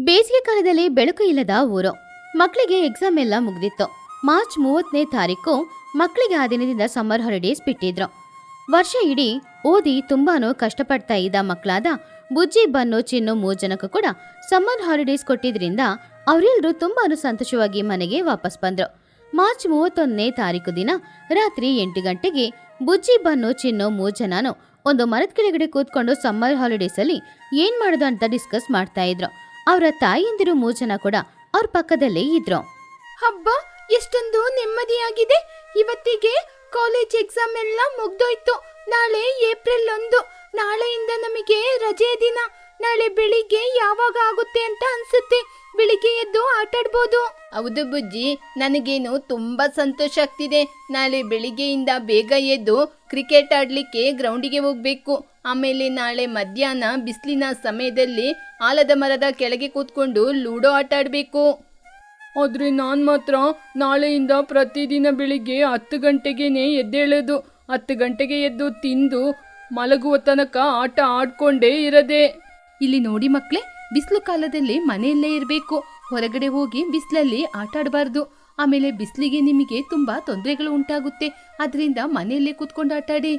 ಬೇಸಿಗೆ ಕಾಲದಲ್ಲಿ ಬೆಳಕು ಇಲ್ಲದ ಊರು. ಮಕ್ಕಳಿಗೆ ಎಕ್ಸಾಮ್ ಎಲ್ಲ ಮುಗ್ದಿತ್ತು. ಮಾರ್ಚ್ 30ನೇ ತಾರೀಕು ಮಕ್ಕಳಿಗೆ ಆ ದಿನದಿಂದ ಸಮ್ಮರ್ ಹಾಲಿಡೇಸ್ ಬಿಟ್ಟಿದ್ರು. ವರ್ಷ ಇಡೀ ಓದಿ ತುಂಬಾನು ಕಷ್ಟಪಡ್ತಾ ಇದ್ದ ಮಕ್ಕಳಾದ ಬುಜ್ಜಿ, ಬನ್ನು, ಚಿನ್ನು 3 ಜನಕ್ಕೂ ಕೂಡ ಸಮ್ಮರ್ ಹಾಲಿಡೇಸ್ ಕೊಟ್ಟಿದ್ರಿಂದ ಅವರೆಲ್ಲರೂ ತುಂಬಾನು ಸಂತೋಷವಾಗಿ ಮನೆಗೆ ವಾಪಸ್ ಬಂದ್ರು. ಮಾರ್ಚ್ 31ನೇ ತಾರೀಕು ದಿನ ರಾತ್ರಿ 8 ಗಂಟೆಗೆ ಬುಜ್ಜಿ, ಬನ್ನು, ಚಿನ್ನು 3 ಜನನು ಒಂದು ಮರದ ಕೆಳಗಡೆ ಕೂತ್ಕೊಂಡು ಸಮ್ಮರ್ ಹಾಲಿಡೇಸ್ ಅಲ್ಲಿ ಏನ್ ಮಾಡೋದು ಅಂತ ಡಿಸ್ಕಸ್ ಮಾಡ್ತಾ ಇದ್ರು. ಅವರ ತಾಯಿಯಂದಿರು 3 ಜನ ಕೂಡ ಅವ್ರ ಪಕ್ಕದಲ್ಲೇ ಇದ್ರು. ಹಬ್ಬ, ಎಷ್ಟೊಂದು ನೆಮ್ಮದಿಯಾಗಿದೆ. ಇವತ್ತಿಗೆ ಕಾಲೇಜ್ ಎಕ್ಸಾಮ್ ಎಲ್ಲ ಮುಗ್ದೋಯ್ತು. ನಾಳೆ ಏಪ್ರಿಲ್ 1. ನಾಳೆಯಿಂದ ನಮಗೆ ರಜೆ ದಿನ. ನಾಳೆ ಬೆಳಿಗ್ಗೆ ಯಾವಾಗ ಆಗುತ್ತೆ ಅಂತ ಅನ್ಸುತ್ತೆ. ಬೆಳಿಗ್ಗೆ ಎದ್ದು ಆಟಾಡ್ಬೋದು. ಹೌದು ಬುಜ್ಜಿ, ನನಗೇನು ತುಂಬಾ ಸಂತೋಷ ಆಗ್ತಿದೆ. ನಾಳೆ ಬೆಳಿಗ್ಗೆಯಿಂದ ಬೇಗ ಎದ್ದು ಕ್ರಿಕೆಟ್ ಆಡ್ಲಿಕ್ಕೆ ಗ್ರೌಂಡಿಗೆ ಹೋಗ್ಬೇಕು. ಆಮೇಲೆ ನಾಳೆ ಮಧ್ಯಾಹ್ನ ಬಿಸಿಲಿನ ಸಮಯದಲ್ಲಿ ಆಲದ ಮರದ ಕೆಳಗೆ ಕೂತ್ಕೊಂಡು ಲೂಡೋ ಆಟ ಆಡ್ಬೇಕು. ಆದ್ರೆ ನಾನ್ ಮಾತ್ರ ನಾಳೆಯಿಂದ ಪ್ರತಿದಿನ ಬೆಳಿಗ್ಗೆ 10 ಗಂಟೆಗೇನೆ ಎದ್ದೇಳೋದು. 10 ಗಂಟೆಗೆ ಎದ್ದು ತಿಂದು ಮಲಗುವ ತನಕ ಆಟ ಆಡ್ಕೊಂಡೇ ಇರದೆ. ಇಲ್ಲಿ ನೋಡಿ ಮಕ್ಳೇ, ಬಿಸಿಲು ಕಾಲದಲ್ಲಿ ಮನೆಯಲ್ಲೇ ಇರಬೇಕು. ಹೊರಗಡೆ ಹೋಗಿ ಬಿಸಿಲಲ್ಲಿ ಆಟ ಆಡಬಾರ್ದು. ಆಮೇಲೆ ಬಿಸಿಲಿಗೆ ನಿಮಗೆ ತುಂಬಾ ತೊಂದರೆಗಳು ಉಂಟಾಗುತ್ತೆ. ಅದರಿಂದ ಮನೆಯಲ್ಲೇ ಕೂತ್ಕೊಂಡು ಆಟಾಡಿ.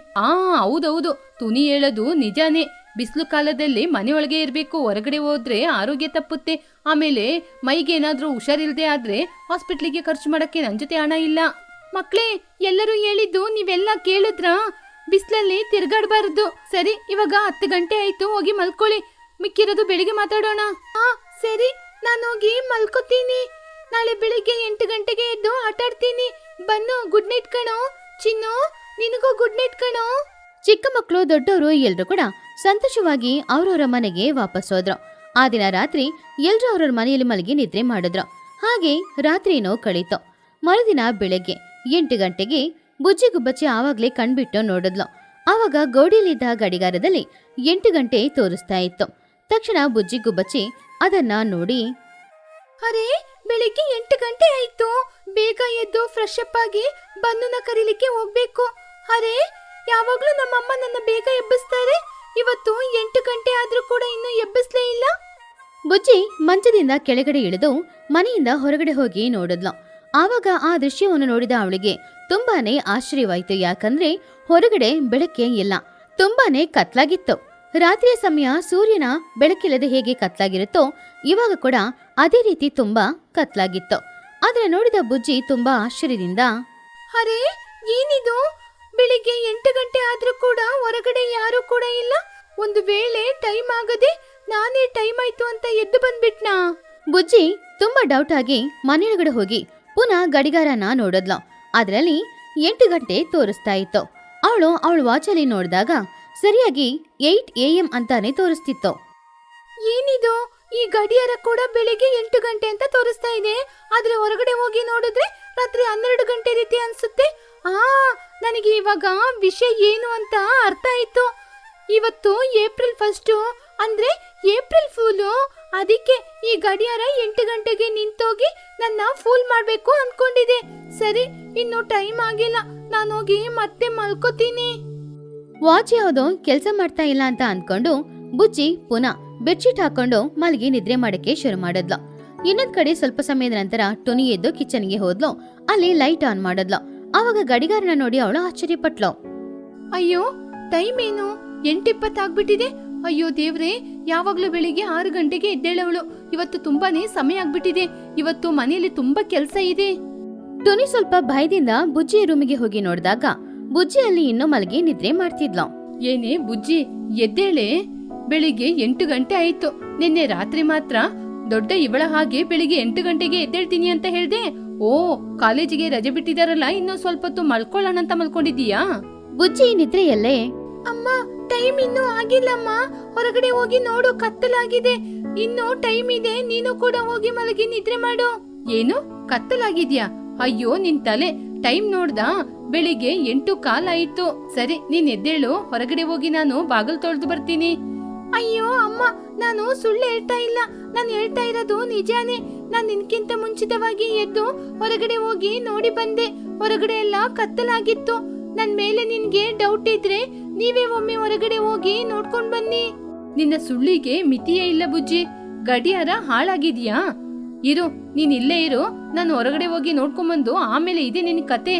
ಹೌದೌದು, ತುನಿ ಹೇಳೋದು ನಿಜಾನೇ. ಬಿಸಿಲು ಕಾಲದಲ್ಲಿ ಮನೆಯೊಳಗೆ ಇರಬೇಕು. ಹೊರಗಡೆ ಹೋದ್ರೆ ಆರೋಗ್ಯ ತಪ್ಪುತ್ತೆ. ಆಮೇಲೆ ಮೈಗೆ ಏನಾದ್ರೂ ಹುಷಾರಿಲ್ಲದೆ ಆದ್ರೆ ಹಾಸ್ಪಿಟ್ಲಿಗೆ ಖರ್ಚು ಮಾಡಕ್ಕೆ ನನ್ನ ಜೊತೆ ಹಣ ಇಲ್ಲ. ಮಕ್ಳೇ, ಎಲ್ಲರೂ ಹೇಳಿದ್ದು ನೀವೆಲ್ಲ ಕೇಳಿದ್ರಾ? ಬಿಸಿಲಲ್ಲಿ ತಿರ್ಗಾಡಬಾರ್ದು. ಸರಿ, ಇವಾಗ 10 ಗಂಟೆ ಆಯ್ತು, ಹೋಗಿ ಮಲ್ಕೊಳ್ಳಿ. ಮಿಕ್ಕಿರೋದು ಬೆಳಿಗ್ಗೆ ಮಾತಾಡೋಣ. ಸರಿ, ನಾನು ಹೋಗಿ ಮಲ್ಕೋತೀನಿ. ನಾಳೆ ಬೆಳಿಗ್ಗೆ 8 ಗಂಟೆಗೆ ಎದ್ದು ಆಟಾಡ್ತೀನಿ. ಬನ್ನು, ಗುಡ್ ನೈಟ್ ಕಣೋ. ಚಿನ್ನು, ನಿನಗೂ ಗುಡ್ ನೈಟ್ ಕಣೋ. ಚಿಕ್ಕ ಮಕ್ಕಳು, ದೊಡ್ಡವರು ಎಲ್ರು ಕೂಡ ಸಂತೋಷವಾಗಿ ಅವ್ರವ್ರ ಮನೆಗೆ ವಾಪಸ್ ಹೋದ್ರು. ಆ ದಿನ ರಾತ್ರಿ ಎಲ್ರು ಅವ್ರವ್ರ ಮನೆಯಲ್ಲಿ ಮಲಗಿ ನಿದ್ರೆ ಮಾಡಿದ್ರು. ಹಾಗೆ ರಾತ್ರಿನೋ ಕಳೀತು. ಮರುದಿನ ಬೆಳಗ್ಗೆ 8 ಗಂಟೆಗೆ ಬುಜ್ಜಿ ಗುಬ್ಬಚ್ಚಿ ಆವಾಗ್ಲೇ ಕಣ್ಬಿಟ್ಟು ನೋಡಿದ್ಲು. ಆವಾಗ ಗೋಡಿಯಲ್ಲಿದ್ದ ಗಡಿಗಾರದಲ್ಲಿ 8 ಗಂಟೆ ತೋರಿಸ್ತಾ ಇತ್ತು. ತಕ್ಷಣ ಬುಜ್ಜಿ ಗುಬ್ಬಚ್ಚಿ ಅದನ್ನ ನೋಡಿ, ಅರೆ, ಬೆಳಿಗ್ಗೆ 8 ಗಂಟೆ ಆಯ್ತು. ಬೇಗ ಎದ್ದು ಫ್ರೆಶ್ ಅಪ್ ಆಗಿ ಬನ್ನನ ಕರೀಲಿಕ್ಕೆ ಹೋಗ್ಬೇಕು. ಅರೆ, ಯಾವಾಗ್ಲೂ ನಮ್ಮಮ್ಮ ನನ್ನ ಬೇಗ ಎಬ್ಬಿಸ್ತಾರೆ. ಇವತ್ತು 8 ಗಂಟೆ ಆದ್ರೂ ಕೂಡ ಇನ್ನೂ ಎಬ್ಬಿಸ್ಲೇ ಇಲ್ಲ. ಬುಜ್ಜಿ ಮಂಚದಿಂದ ಕೆಳಗಡೆ ಇಳಿದು ಮನೆಯಿಂದ ಹೊರಗಡೆ ಹೋಗಿ ನೋಡಿದ್ಲು. ಆವಾಗ ಆ ದೃಶ್ಯವನ್ನು ನೋಡಿದ ಅವಳಿಗೆ ತುಂಬಾನೇ ಆಶ್ಚರ್ಯವಾಯ್ತು. ಯಾಕಂದ್ರೆ ಹೊರಗಡೆ ಬೆಳಕೆ ಇಲ್ಲ, ತುಂಬಾನೇ ಕತ್ಲಾಗಿತ್ತು. ರಾತ್ರಿಯ ಸಮಯ ಸೂರ್ಯನ ಬೆಳಕಿಲ್ಲದೆ ಹೇಗೆ ಕತ್ಲಾಗಿರುತ್ತೋ ಇವಾಗ ಕೂಡ ಅದೇ ರೀತಿ ತುಂಬಾ ಕತ್ಲಾಗಿತ್ತು. ಆದ್ರೆ ನೋಡಿದ ಬುಜ್ಜಿ ತುಂಬಾ ಆಶ್ಚರ್ಯದಿಂದ, ಅರೆ, ಏನಿದು? ಬೆಳಿಗ್ಗೆ 8 ಗಂಟೆ ಆದ್ರೂ ಕೂಡ ಹೊರಗಡೆ ಯಾರು ಕೂಡ ಇಲ್ಲ. ಒಂದು ವೇಳೆ ಟೈಮ್ ಆಗದೆ ನಾನೇ ಟೈಮ್ ಆಯ್ತು ಅಂತ ಎದ್ದು ಬಂದ್ಬಿಟ್ನಾ? ಬುಜ್ಜಿ ತುಂಬಾ ಡೌಟ್ ಆಗಿ ಮನೆಯೊಳಗಡೆ ಹೋಗಿ ಪುನಃ ಗಡಿಗಾರನ ನೋಡಿದ್ಲು. ಅದರಲ್ಲಿ 8 ಗಂಟೆ ತೋರಿಸ್ತಾ ಇತ್ತು. ಅವಳ ವಾಚಲ್ಲಿ ನೋಡಿದಾಗ ಸರಿಯಾಗಿ 8 AM ಅಂತಾನೆ ತೋರಿಸ್ತಿತ್ತು. ಏನಿದು? ಈ ಗಡಿಯಾರ ಕೂಡ ಬೆಳಿಗ್ಗೆ 8 ಗಂಟೆ ಅಂತ ತೋರಿಸ್ತಾ ಇದೆ. ಆದ್ರೆ ಹೊರಗಡೆ ಹೋಗಿ ನೋಡಿದ್ರೆ ರಾತ್ರಿ 12 ಗಂಟೆ ರೀತಿ ಅನ್ಸುತ್ತೆ. ನನಗೆ ಇವಾಗ ವಿಷಯ ಏನು ಅಂತ ಅರ್ಥ ಆಯ್ತು. ಇವತ್ತು ಏಪ್ರಿಲ್ 1 ಅಂದ್ರೆ ಏಪ್ರಿಲ್ ಫೂಲು. ಅದಕ್ಕೆ ಈ ಗಡಿಯಾರ 8 ಗಂಟೆಗೆ ನಿಂತೋಗಿ ನನ್ನ ಫೂಲ್ ಮಾಡ್ಬೇಕು ಅನ್ಕೊಂಡಿದೆ. ಸರಿ, ಇನ್ನು ಟೈಮ್ ಆಗಿಲ್ಲ, ನಾನು ಹೋಗಿ ಮತ್ತೆ ಮಲ್ಕೋತೀನಿ. ವಾಚ್ ಯಾವುದೋ ಕೆಲಸ ಮಾಡ್ತಾ ಇಲ್ಲ ಅಂತ ಅನ್ಕೊಂಡು ಬುಜ್ಜಿ ಪುನಃ ಬೆಡ್ಶೀಟ್ ಹಾಕೊಂಡು ಮಲಗಿ ನಿದ್ರೆ ಮಾಡಕ್ಕೆ ಶುರು ಮಾಡಿದ್ಲು. ಇನ್ನೊಂದ್ ಕಡೆ ಸ್ವಲ್ಪ ಸಮಯದ ನಂತರ ಟುನಿ ಎದ್ದು ಕಿಚನ್ಗೆ ಹೋದ್ಲು. ಅಲ್ಲಿ ಲೈಟ್ ಆನ್ ಮಾಡಿದ್ಲು. ಆವಾಗ ಗಡಿಗಾರನ ನೋಡಿ ಅವಳು ಆಶ್ಚರ್ಯಪಟ್ಲು. ಅಯ್ಯೋ, ಟೈಮ್ ಏನು? 8:20 ಆಗ್ಬಿಟ್ಟಿದೆ. ಅಯ್ಯೋ ದೇವ್ರೆ, ಯಾವಾಗ್ಲೂ ಬೆಳಿಗ್ಗೆ 6 ಗಂಟೆಗೆ ಎದ್ದೇಳವಳು. ಇವತ್ತು ತುಂಬಾನೇ ಸಮಯ ಆಗ್ಬಿಟ್ಟಿದೆ. ಇವತ್ತು ಮನೆಯಲ್ಲಿ ತುಂಬಾ ಕೆಲಸ ಇದೆ. ಟುನಿ ಸ್ವಲ್ಪ ಭಯದಿಂದ ಬುಜ್ಜಿ ರೂಮಿಗೆ ಹೋಗಿ ನೋಡಿದಾಗ ಬುಜ್ಜಿ ಅಲ್ಲಿ ಇನ್ನೂ ಮಲಗಿ ನಿದ್ರೆ ಮಾಡ್ತಿದ್ಲು. ಏನೇ ಬುಜ್ಜಿ, ಎದ್ದೇಳೆ. ಬೆಳಿಗ್ಗೆ 8 ಗಂಟೆ ಆಯ್ತು. ನಿನ್ನೆ ರಾತ್ರಿ ಮಾತ್ರ ದೊಡ್ಡ ಇವಳ ಹಾಗೆ ಬೆಳಿಗ್ಗೆ 8 ಗಂಟೆಗೆ ಎದ್ದೇಳ್ತೀನಿ ಅಂತ ಹೇಳ್ದೆ. ಕಾಲೇಜಿಗೆ ರಜೆ ಬಿಟ್ಟಿದಾರಲ್ಲ, ಇನ್ನೂ ಸ್ವಲ್ಪ ಹೊತ್ತು ಮಲ್ಕೊಳ್ಳೋಣ ಅಂತ ಮಲ್ಕೊಂಡಿದೀಯಾ? ಬುಜ್ಜಿ ನಿದ್ರೆಯಲ್ಲೇ, ಅಮ್ಮ, ಟೈಮ್ ಇನ್ನೂ ಆಗಿಲ್ಲಮ್ಮ. ಹೊರಗಡೆ ಹೋಗಿ ನೋಡು, ಕತ್ತಲಾಗಿದೆ. ಇನ್ನೂ ಟೈಮ್ ಇದೆ. ನೀನು ಕೂಡ ಹೋಗಿ ಮಲಗಿ ನಿದ್ರೆ ಮಾಡು. ಏನು ಕತ್ತಲಾಗಿದ್ಯಾ? ಅಯ್ಯೋ ನಿನ್ ತಲೆ, ಟೈಮ್ ನೋಡ್ದಾ? ಬೆಳಿಗ್ಗೆ 8:15 ಆಯ್ತು. ಸರಿ, ನೀನ್ ಎದ್ದೇಳು. ಹೊರಗಡೆ ಹೋಗಿ ನಾನು ಬಾಗಿಲು ತೊಳೆದು ಬರ್ತೀನಿ. ಅಯ್ಯೋ ಅಮ್ಮ, ನಾನು ಸುಳ್ಳು ಹೇಳ್ತಾ ಇಲ್ಲ. ನಾನು ಹೇಳ್ತಾ ಇರೋದು ನಿಜಾನೇ. ನಾನ್ ನಿನ್ಕಿಂತ ಮುಂಚಿತವಾಗಿ ಎದ್ದು ಹೊರಗಡೆ ಹೋಗಿ ನೋಡಿ ಬಂದೆ. ಹೊರಗಡೆ ಎಲ್ಲ ಕತ್ತಲಾಗಿತ್ತು. ನನ್ ಮೇಲೆ ನಿನ್ಗೆ ಡೌಟ್ ಇದ್ರೆ ನೀವೇ ಒಮ್ಮೆ ಹೊರಗಡೆ ಹೋಗಿ ನೋಡ್ಕೊಂಡ್ ಬನ್ನಿ. ನಿನ್ನ ಸುಳ್ಳಿಗೆ ಮಿತಿಯೇ ಇಲ್ಲ ಬುಜ್ಜಿ. ಗಡಿಯಾರ ಹಾಳಾಗಿದ್ಯಾ? ಇರು, ನೀನ್ ಇಲ್ಲೇ ಇರು, ನಾನು ಹೊರಗಡೆ ಹೋಗಿ ನೋಡ್ಕೊಂಬಂದು ಆಮೇಲೆ ಇದೆ ನಿನ್ ಕತೆ.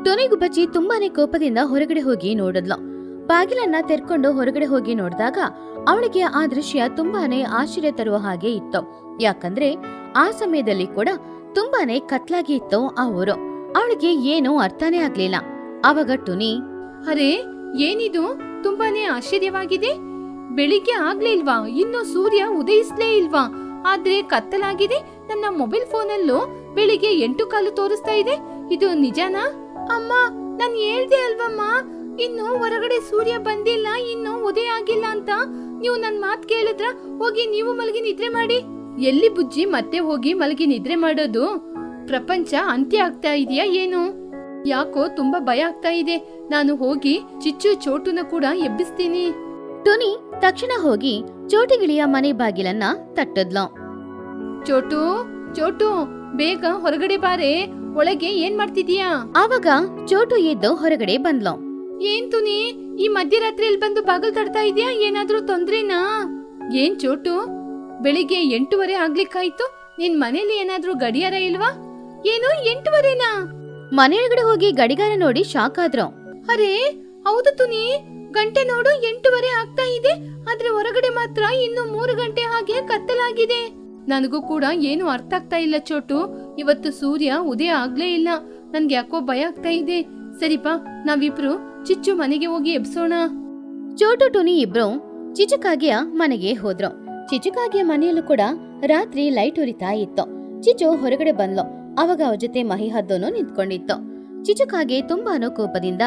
ಟೊನಿ ಗುಬ್ಬಚ್ಚಿ ತುಂಬಾನೇ ಕೋಪದಿಂದ ಹೊರಗಡೆ ಹೋಗಿ ನೋಡಿದ್ಲು. ಬಾಗಿಲನ್ನ ತೆರ್ಕೊಂಡು ಹೊರಗಡೆ ಹೋಗಿ ನೋಡಿದಾಗ ಅವಳಿಗೆ ಆ ದೃಶ್ಯ ತುಂಬಾನೇ ಆಶ್ಚರ್ಯ ತರುವ ಹಾಗೆ ಇತ್ತು. ಯಾಕಂದ್ರೆ ಆ ಸಮಯದಲ್ಲಿ ಕೂಡ ತುಂಬಾನೇ ಕತ್ಲಾಗಿ ಇತ್ತು ಆ ಊರು. ಅವಳಿಗೆ ಏನೂ ಅರ್ಥನೇ ಆಗ್ಲಿಲ್ಲ. ಆವಾಗ ಟುನಿ, ಅರೆ ಏನಿದು, ತುಂಬಾನೇ ಆಶ್ಚರ್ಯವಾಗಿದೆ. ಬೆಳಿಗ್ಗೆ ಆಗ್ಲಿಲ್ವಾ? ಇನ್ನು ಸೂರ್ಯ ಉದಯಿಸ್ಲೇ ಇಲ್ವಾ? ಆದ್ರೆ ಕತ್ತಲಾಗಿದೆ. ನನ್ನ ಮೊಬೈಲ್ ಫೋನಲ್ಲೂ ಬೆಳಿಗ್ಗೆ 8 ತೋರಿಸ್ತಾ ಇದೆ. ಇದು ನಿಜಾನಾ? ಅಮ್ಮ, ನಾನ್ ಹೇಳ್ದೆ ಅಲ್ವಮ್ಮ, ಇನ್ನು ಹೊರಗಡೆ ಸೂರ್ಯ ಬಂದಿಲ್ಲ, ಇನ್ನು ಉದಯ ಆಗಿಲ್ಲ ಅಂತ. ನೀವು ನನ್ ಮಾತ್ ಕೇಳಿದ್ರ? ಹೋಗಿ ನೀವು ಮಲಗಿ ನಿದ್ರೆ ಮಾಡಿ. ಎಲ್ಲಿ ಬುಜ್ಜಿ ಮತ್ತೆ ಹೋಗಿ ಮಲಗಿ ನಿದ್ರೆ ಮಾಡೋದು? ಪ್ರಪಂಚ ಅಂತ್ಯ ಆಗ್ತಾ ಇದೆಯಾ ಏನು? ಯಾಕೋ ತುಂಬಾ ಭಯ ಆಗ್ತಾ ಇದೆ. ನಾನು ಹೋಗಿ ಚಿಚ್ಚು ಚೋಟುನ ಕೂಡ ಎಬ್ಬಿಸ್ತೀನಿ. ಟುನಿ ತಕ್ಷಣ ಹೋಗಿ ಚೋಟಿಗಿಳಿಯ ಮನೆ ಬಾಗಿಲನ್ನ ತಟ್ಟದ್ಲು. ಚೋಟು, ಚೋಟು, ಬೇಗ ಹೊರಗಡೆ ಬಾರೆ. ಒಳಗೆ ಏನ್ ಮಾಡ್ತಿದೀಯಾ? ಆವಾಗ ಚೋಟು ಎದ್ದು ಹೊರಗಡೆ ಬಂದ್ಲು. ಏನ್ ತುನಿ, ಈ ಮಧ್ಯರಾತ್ರಿಯಲ್ಲಿ ಬಂದು ಬಾಗಲ್ ತಡ್ತಾ ಇದೀಯಾ? ಏನಾದ್ರೂ ತೊಂದ್ರೆನಾ? ಏನ್ ಚೋಟು, ಬೆಳಿಗ್ಗೆ 8:30 ಆಗ್ಲಿಕ್ಕಾಯ್ತು. ನಿನ್ ಮನೇಲಿ ಏನಾದ್ರೂ ಗಡಿಯಾರ ಇಲ್ವಾ? ಏನು 8:30ನಾ? ಮನೆಯೊಳಗಡೆ ಹೋಗಿ ಗಡಿಗಾರ ನೋಡಿ ಶಾಕ್ ಆದ್ರು. ಅರೆ ಹೌದು ತುನಿ, ಗಂಟೆ ನೋಡು 8:30 ಆಗ್ತಾ ಇದೆ. ಆದ್ರೆ ಹೊರಗಡೆ ಮಾತ್ರ ಇನ್ನು 3 ಗಂಟೆ ಹಾಗೆ ಕತ್ತಲಾಗಿದೆ. ನನಗೂ ಕೂಡ ಏನು ಅರ್ಥ ಆಗ್ತಾ ಇಲ್ಲ ಚೋಟು. ಇವತ್ತು ಸೂರ್ಯ ಉದಯ ಆಗ್ಲೇ ಇಲ್ಲ. ನನ್ಗೆ ಯಾಕೋ ಭಯ ಆಗ್ತಾ ಇದೆ. ಸರಿಪಾ, ನಾವಿಬ್ರು ಚಿಚ್ಚು ಮನೆಗೆ ಹೋಗಿ ಎಬ್ಸೋಣ. ಚೋಟು ಟುನಿ ಇಬ್ರು ಚಿಚುಕಾಗಿಯ ಮನೆಗೆ ಹೋದ್ರು. ಚಿಚುಕಾಗಿಯ ಮನೆಯಲ್ಲೂ ಕೂಡ ರಾತ್ರಿ ಲೈಟ್ ಉರಿತಾ ಇತ್ತು. ಚಿಚು ಹೊರಗಡೆ ಬಂದ್ಲು. ಅವಾಗ ಅವ್ರ ಜೊತೆ ಮಹಿ ಹದ್ದೋನು ನಿಂತ್ಕೊಂಡಿತ್ತು. ಚಿಚುಕಾಗೆ ತುಂಬಾನು ಕೋಪದಿಂದ,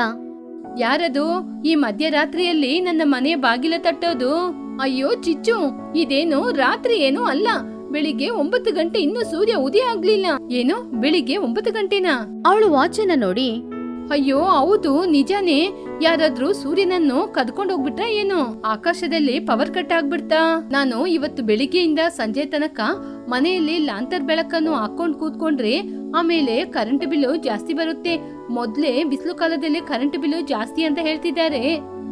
ಯಾರದು ಈ ಮಧ್ಯರಾತ್ರಿಯಲ್ಲಿ ನನ್ನ ಮನೆ ಬಾಗಿಲ ತಟ್ಟೋದು? ಅಯ್ಯೋ ಚಿಚ್ಚು, ಇದೇನು ರಾತ್ರಿ ಏನೂ ಅಲ್ಲ. ಬೆಳಿಗ್ಗೆ 9 ಗಂಟೆ, ಇನ್ನು ಸೂರ್ಯ ಉದಯ ಆಗ್ಲಿಲ್ಲ. ಏನು ಬೆಳಿಗ್ಗೆ 9 ಗಂಟೆನಾ? ಅವಳು ವಾಚನ್ನ ನೋಡಿ, ಅಯ್ಯೋ ಹೌದು, ನಿಜಾನೇ. ಯಾರಾದ್ರೂ ಸೂರ್ಯನನ್ನು ಕದ್ಕೊಂಡು ಹೋಗ್ಬಿಟ್ರ ಏನು? ಆಕಾಶದಲ್ಲಿ ಪವರ್ ಕಟ್ ಆಗ್ಬಿಡ್ತಾ? ನಾನು ಇವತ್ತು ಬೆಳಿಗ್ಗೆಯಿಂದ ಸಂಜೆ ತನಕ ಮನೆಯಲ್ಲಿ ಲಾಂತರ್ ಬೆಳಕನ್ನು ಹಾಕೊಂಡ್ ಕೂತ್ಕೊಂಡ್ರೆ ಆಮೇಲೆ ಕರೆಂಟ್ ಬಿಲ್ಲು ಜಾಸ್ತಿ ಬರುತ್ತೆ. ಮೊದ್ಲೇ ಬಿಸಿಲು ಕಾಲದಲ್ಲಿ ಕರೆಂಟ್ ಬಿಲ್ಲು ಜಾಸ್ತಿ ಅಂತ ಹೇಳ್ತಿದ್ದಾರೆ.